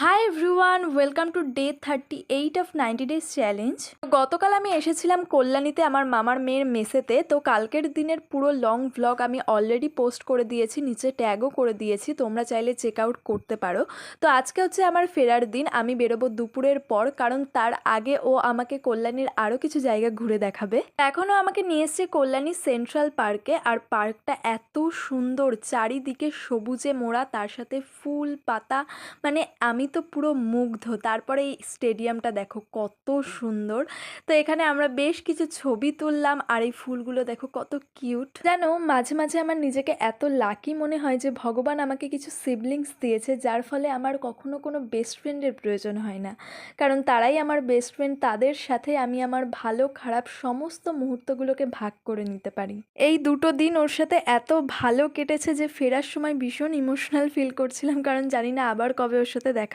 Hi everyone, welcome to day 38 of 90 days challenge. গতকাল আমি এসেছিলাম কল্যাণীতে আমার মামার মেয়ের মেসেতে। তো কালকের দিনের পুরো লং ভ্লগ আমি অলরেডি পোস্ট করে দিয়েছি, নিচে ট্যাগও করে দিয়েছি, তোমরা চাইলে চেক আউট করতে পারো। তো আজকে হচ্ছে আমার ফেরার দিন, আমি বেরোবো দুপুরের পর, কারণ তার আগে ও আমাকে কল্যাণীর আরও কিছু জায়গা ঘুরে দেখাবে। এখনও আমাকে নিয়ে এসছে কল্যাণী সেন্ট্রাল পার্কে, আর পার্কটা এত সুন্দর, চারিদিকে সবুজে মোড়া, তার সাথে ফুল পাতা, মানে আমি তো পুরো মুগ্ধ। তারপরে এই স্টেডিয়ামটা দেখো কত সুন্দর। তো এখানে আমরা বেশ কিছু ছবি তুললাম, আর এই ফুলগুলো দেখো কত কিউট। জানো, মাঝে মাঝে আমার নিজেকে এত লাকি মনে হয় যে ভগবান আমাকে কিছু সিবলিংস দিয়েছে, যার ফলে আমার কখনো কোনো বেস্ট ফ্রেন্ডের প্রয়োজন হয় না, কারণ তারাই আমার বেস্ট ফ্রেন্ড। তাদের সাথে আমি আমার ভালো খারাপ সমস্ত মুহূর্তগুলোকে ভাগ করে নিতে পারি। এই দুটো দিন ওর সাথে এত ভালো কেটেছে যে ফেরার সময় ভীষণ ইমোশনাল ফিল করছিলাম, কারণ জানি না আবার কবে ওর সাথে দেখা।